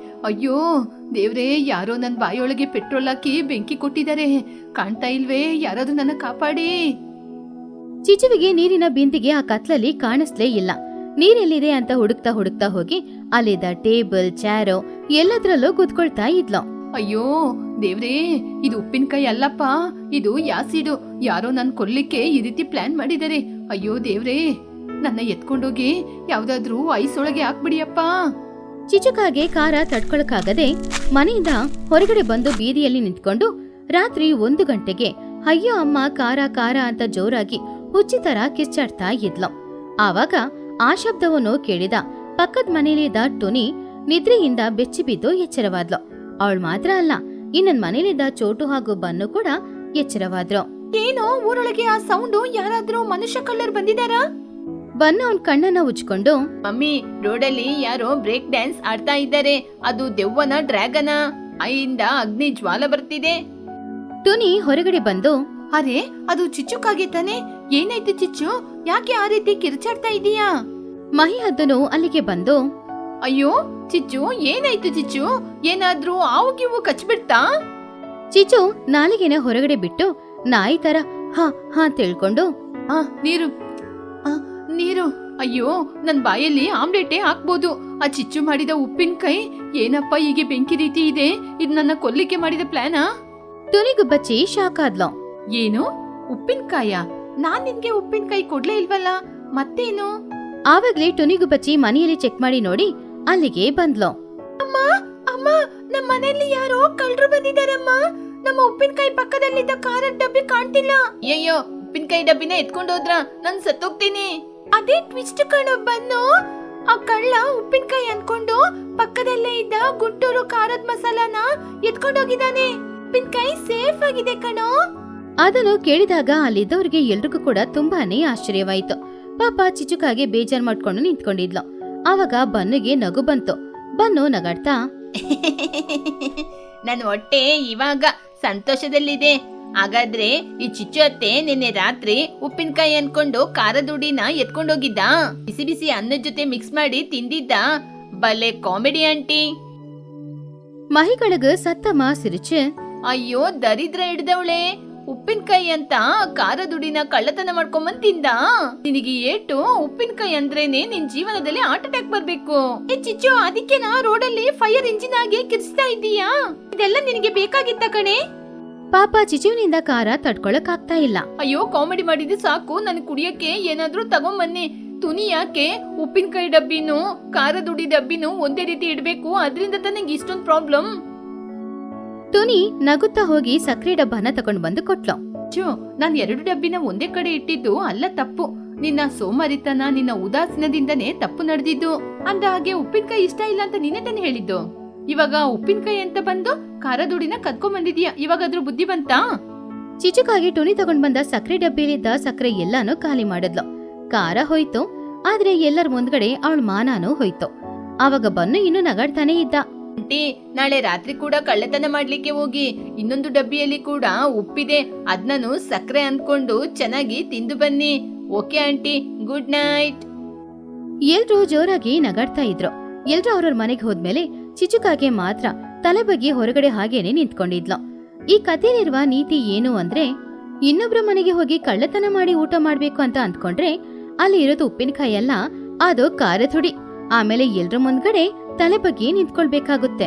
ಅಯ್ಯೋ ದೇವ್ರೇ, ಯಾರೋ ನನ್ ಬಾಯಿಯೊಳಗೆ ಪೆಟ್ರೋಲ್ ಹಾಕಿ ಬೆಂಕಿ ಕೊಟ್ಟಿದ್ದಾರೆ. ಕಾಣ್ತಾ ಇಲ್ವೇ, ಯಾರಾದ್ರೂ ನನ್ನ ಕಾಪಾಡಿ. ಚಿಚುವಿಗೆ ನೀರಿನ ಬಿಂದಿಗೆ ಆ ಕತ್ಲಲ್ಲಿ ಕಾಣಿಸ್ಲೇ ಇಲ್ಲ. ನೀರೆಲ್ಲಿದೆ ಅಂತ ಹುಡುಕ್ತಾ ಹುಡುಕ್ತಾ ಹೋಗಿ ಅಲ್ಲಿದ್ದ ಟೇಬಲ್, ಚಾರೋ ಎಲ್ಲದ್ರಲ್ಲೂ ಕೂತ್ಕೊಳ್ತಾ ಇದ್ಲು. ಅಯ್ಯೋ ದೇವ್ರೇ, ಇದು ಉಪ್ಪಿನಕಾಯಿ ಅಲ್ಲಪ್ಪ, ಇದು ಯಾಸಿಡು. ಯಾರೋ ನನ್ ಕೊಲ್ಲಿಕ್ಕೆ ಈ ರೀತಿ ಪ್ಲಾನ್ ಮಾಡಿದ್ದಾರೆ. ಅಯ್ಯೋ ದೇವ್ರೇ, ನನ್ನ ಎತ್ಕೊಂಡೋಗಿ ಯಾವ್ದಾದ್ರೂ ಐಸ್ ಒಳಗೆ ಹಾಕ್ಬಿಡಿಯಪ್ಪ. ಚಿಚುಕಾಗೆ ಖಾರ ತಡ್ಕೊಳಕ್ಕಾಗದೆ ಮನೆಯಿಂದ ಹೊರಗಡೆ ಬಂದು ಬೀದಿಯಲ್ಲಿ ನಿಂತ್ಕೊಂಡು ರಾತ್ರಿ 1 ಗಂಟೆಗೆ ಅಯ್ಯೋ ಅಮ್ಮ ಖಾರ ಖಾರ ಅಂತ ಜೋರಾಗಿ ಹುಚ್ಚಿ ತರ ಕಿಚ್ಚಾಡ್ತಾ ಇದ್ಲು. ಆವಾಗ ಆ ಶಬ್ದವನ್ನು ಕೇಳಿದ ಪಕ್ಕದ ಮನೇಲಿದ್ದ ಟುನಿ ನಿದ್ರೆಯಿಂದ ಬೆಚ್ಚಿ ಬಿದ್ದು ಎಚ್ಚರವಾದ್ಲು. ಅವಳು ಮಾತ್ರ ಅಲ್ಲ, ಇನ್ನೊಂದ್ ಮನೇಲಿದ್ದ ಚೋಟು ಹಾಗೂ ಬನ್ನು ಕೂಡ ಎಚ್ಚರವಾದ್ರು. ಏನೋ ಊರೊಳಗೆ ಆ ಸೌಂಡು, ಯಾರಾದ್ರೂ ಮನುಷ್ಯ ಕಳ್ಳರು ಬಂದಿದಾರಾ? ಬನ್ನು ಅವನ್ ಕಣ್ಣನ್ನ ಉಜ್ಕೊಂಡು, ಮಮ್ಮಿ, ರೋಡಲ್ಲಿ ಯಾರೋ ಬ್ರೇಕ್ ಡ್ಯಾನ್ಸ್ ಆಡ್ತಾ ಇದ್ದಾರೆ. ಅದು ದೆವ್ವನ ಡ್ರ್ಯಾಗನ? ಐಯಿಂದ ಅಗ್ನಿ ಜ್ವಾಲ ಬರ್ತಿದೆ. ಟುನಿ ಹೊರಗಡೆ ಬಂದು, ಅರೆ, ಅದು ಚಿಚ್ಚುಕಾಗೆ ತಾನೆ? ಏನಾಯ್ತು ಚಿಚ್ಚು, ಯಾಕೆ ಆ ರೀತಿ ಕಿರ್ಚಾಡ್ತಾ ಇದೀಯಾ? ಮಹಿಹದ್ದನು ಅಲ್ಲಿಗೆ ಬಂದು, ಅಯ್ಯೋ ಚಿಚ್ಚು, ಏನಾಯ್ತು ಚಿಚ್ಚು? ಏನಾದ್ರೂ ಆವು ಕಿವು ಕಚ್ಬಿಡ್ತಾ? ಚಿಚ್ಚು ನಾಲಿಗೆನ ಹೊರಗಡೆ ಬಿಟ್ಟು ನಾಯಿ ತರ ಹಾ ತಿಳ್ಕೊಂಡು, ನೀರು ನೀರು. ಅಯ್ಯೋ, ನನ್ ಬಾಯಲ್ಲಿ ಆಮ್ಲೆಟೇ ಹಾಕ್ಬೋದು. ಆ ಚಿಚ್ಚು ಮಾಡಿದ ಉಪ್ಪಿನಕಾಯಿ ಏನಪ್ಪ ಹೀಗೆ ಬೆಂಕಿ ರೀತಿ ಇದೆ? ಇದು ನನ್ನ ಕೊಲ್ಲಿಕ್ಕೆ ಮಾಡಿದ ಪ್ಲಾನಾ? ಟುನಿಗೂ ಬಚ್ಚಿ ಶಾಕ್ ಆದ್ಲು. ಏನು, ಉಪ್ಪಿನಕಾಯ? ನಾನ್ ನಿನ್ಗೆ ಉಪ್ಪಿನಕಾಯಿ ಕೊಡ್ಲೇ ಇಲ್ವಲ್ಲ, ಮತ್ತೇನು? ಆವಾಗ್ಲೇ ಟುನಿಗು ಬಚ್ಚಿ ಮನೆಯಲ್ಲಿ ಚೆಕ್ ಮಾಡಿ ನೋಡಿ ಅಲ್ಲಿಗೆ ಬಂದ್ಲು. ಅಮ್ಮ ಅಮ್ಮ ನಮ್ಮ ಮನೆಯಲ್ಲಿ ಯಾರೋ ಕಳ್ಳರು ಬಂದಿದಾರಮ್ಮ. ನಮ್ಮ ಉಪ್ಪಿನಕಾಯಿ ಪಕ್ಕದಲ್ಲಿದ್ದ ಖಾರದ ಡಬ್ಬಿ ಕಾಣ್ತಿಲ್ಲ. ಅಯ್ಯೋ ಉಪ್ಪಿನಕಾಯಿ ಡಬ್ಬಿನ ಎತ್ಕೊಂಡು ಹೋದ್ರ ನಾನ್ ಸತ್ತೋಗ್ತೀನಿ. ಅದೇ ಟ್ವಿಸ್ಟ್ ಕಣೋ ಬನ್ನು. ಆ ಕಳ್ಳ ಉಪ್ಪಿನಕಾಯಿ ಅನ್ಕೊಂಡು ಪಕ್ಕದಲ್ಲೇ ಇದ್ದ ಗುಂಟೂರು ಖಾರದ ಮಸಾಲಾನ ಎತ್ಕೊಂಡೋಗಿದ್ದಾನೆ. ಉಪ್ಪಿನಕಾಯಿ ಸೇಫ್ ಆಗಿದೆ ಕಣೋ. ಅದನ್ನು ಕೇಳಿದಾಗ ಅಲ್ಲಿದ್ದವ್ರಿಗೆ ಎಲ್ರಿಗೂ ಕೂಡ ತುಂಬಾನೇ ಆಶ್ಚರ್ಯವಾಯ್ತು. ಪಾಪ ಚಿಚುಕಾಗೆ ಬೇಜಾರ್ ಮಾಡ್ಕೊಂಡು ನಿಂತ್ಕೊಂಡಿದ್ಲು. ಆವಾಗ ಬನ್ನುಗೆ ನಗು ಬಂತು. ಬನ್ನು ನಗಾಡ್ತಾ, ನನ್ ಹೊಟ್ಟೆ ಇವಾಗ ಸಂತೋಷದಲ್ಲಿದೆ. ಹಾಗಾದ್ರೆ ಈ ಚಿಚ್ಚು ಅತ್ತೆ ನಿನ್ನೆ ರಾತ್ರಿ ಉಪ್ಪಿನಕಾಯಿ ಅನ್ಕೊಂಡು ಖಾರದ ಹುಡಿನ ಎತ್ಕೊಂಡೋಗಿದ್ದ. ಬಿಸಿ ಬಿಸಿ ಅನ್ನದ ಜೊತೆ ಮಿಕ್ಸ್ ಮಾಡಿ ತಿಂದಿದ್ದ. ಬಲೆ ಕಾಮಿಡಿ ಆಂಟಿ. ಮಹಿಗಳಿಗೆ ಸತ್ತಮ್ಮ ಸಿರಿಚು, ಅಯ್ಯೋ ದರಿದ್ರ ಹಿಡ್ದವಳೆ, ಉಪ್ಪಿನಕಾಯಿ ಅಂತ ಖಾರದ ಹುಡಿನ ಕಳ್ಳತನ ಮಾಡ್ಕೊಂಬಂದ್ ತಿಂದ. ನಿನಗೆ ಏಟು ಉಪ್ಪಿನಕಾಯಿ ಅಂದ್ರೇನೆ ನಿನ್ ಜೀವನದಲ್ಲಿ ಹಾರ್ಟ್ ಅಟ್ಯಾಕ್ ಬರ್ಬೇಕು. ಚಿಚ್ಚು, ಅದಕ್ಕೆ ನಾ ರೋಡಲ್ಲಿ ಫೈರ್ ಇಂಜಿನ್ ಆಗಿ ಕಿರ್ಸ್ತಾ ಇದ್ದೀಯಾ? ಇದೆಲ್ಲ ನಿನಗೆ ಬೇಕಾಗಿತ್ತ ಕಣೆ. ಪಾಪ ಚಿಚುವಿನಿಂದ ಖಾರ ತಡ್ಕೊಳಕ್ ಆಗ್ತಾ ಇಲ್ಲ. ಅಯ್ಯೋ ಕಾಮಿಡಿ ಮಾಡಿದ್ದು ಸಾಕು, ನನ್ ಕುಡಿಯಕ್ಕೆ ಏನಾದ್ರೂ ತಗೊಂಬನ್ನಿ. ತುನಿ ಯಾಕೆ ಉಪ್ಪಿನಕಾಯಿ ಡಬ್ಬಿನೂ ಖಾರದ ಹುಡಿ ಡಬ್ಬಿನೂ ಒಂದೇ ರೀತಿ ಇಡ್ಬೇಕು? ಅದ್ರಿಂದ ತಾನೇ ಇಷ್ಟೊಂದು ಪ್ರಾಬ್ಲಮ್. ತುನಿ ನಗುತ್ತಾ ಹೋಗಿ ಸಕ್ಕರೆ ಡಬ್ಬನ ತಗೊಂಡ್ ಬಂದು ಕೊಟ್ಲು. ನಾನ್ 2 ಡಬ್ಬಿನ ಒಂದೇ ಕಡೆ ಇಟ್ಟಿದ್ದು ಅಲ್ಲ ತಪ್ಪು. ನಿನ್ನ ಸೋಮಾರಿತನ, ನಿನ್ನ ಉದಾಸೀನದಿಂದನೇ ತಪ್ಪು ನಡೆದಿದ್ದು. ಅಂದ ಹಾಗೆ ಉಪ್ಪಿನಕಾಯಿ ಇಷ್ಟ ಇಲ್ಲ ಅಂತ ನೀನೇ ತಾನೇ ಹೇಳಿದ್ದು. ಇವಾಗ ಉಪ್ಪಿನಕಾಯಿ ಅಂತ ಬಂದು ಖಾರದ ಹುಡಿನ ಕದ್ಕೊಂಡ್ ಬಂದಿದೀಯ. ಇವಾಗಾದ್ರೂ ಬುದ್ಧಿ ಬಂತಾ? ಚಿಚುಕಾಗಿ ಟುನಿ ತಗೊಂಡ್ ಬಂದ ಸಕ್ಕರೆ ಡಬ್ಬಿಲಿದ್ದ ಸಕ್ಕರೆ ಎಲ್ಲಾನು ಖಾಲಿ ಮಾಡಿದ್ಲು. ಖಾರ ಹೋಯ್ತು, ಆದ್ರೆ ಎಲ್ಲರ ಮುಂದ್ಗಡೆ ಅವಳ ಮಾನಾನು ಹೋಯ್ತು. ಆವಾಗ ಬನ್ನು ಇನ್ನು ನಗಾಡ್ತಾನೆ ಇದ್ದ. ಆಂಟಿ, ನಾಳೆ ರಾತ್ರಿ ಕೂಡ ಕಳ್ಳತನ ಮಾಡ್ಲಿಕ್ಕೆ ಹೋಗಿ ಇನ್ನೊಂದು ಡಬ್ಬಿಯಲ್ಲಿ ಕೂಡ ಉಪ್ಪಿದೆ. ಅದ್ನೂ ಸಕ್ಕರೆ ಅನ್ಕೊಂಡು ಚೆನ್ನಾಗಿ ತಿಂದು ಬನ್ನಿ. Okay aunty, good night. ಎಲ್ರೂ ಜೋರಾಗಿ ನಗಾಡ್ತಾ ಇದ್ರು. ಎಲ್ರೂ ಅವ್ರವ್ರ ಮನೆಗೆ ಹೋದ್ಮೇಲೆ ಚಿಚುಕಾಗೆ ಮಾತ್ರ ತಲೆ ಬಗ್ಗೆ ಹೊರಗಡೆ ಹಾಗೇನೆ ನಿಂತ್ಕೊಂಡಿದ್ಲು. ಈ ಕಥೆಯಲ್ಲಿರುವ ನೀತಿ ಏನು ಅಂದ್ರೆ, ಇನ್ನೊಬ್ರ ಮನೆಗೆ ಹೋಗಿ ಕಳ್ಳತನ ಮಾಡಿ ಊಟ ಮಾಡ್ಬೇಕು ಅಂತ ಅಂದ್ಕೊಂಡ್ರೆ ಅಲ್ಲಿ ಇರೋದು ಉಪ್ಪಿನಕಾಯಿ ಅಲ್ಲ, ಅದು ಖಾರದ ಹುಡಿ. ಆಮೇಲೆ ಎಲ್ರ ಮುಂದ್ಗಡೆ ತಲೆ ಬಗ್ಗೆ ನಿಂತ್ಕೊಳ್ಬೇಕಾಗುತ್ತೆ.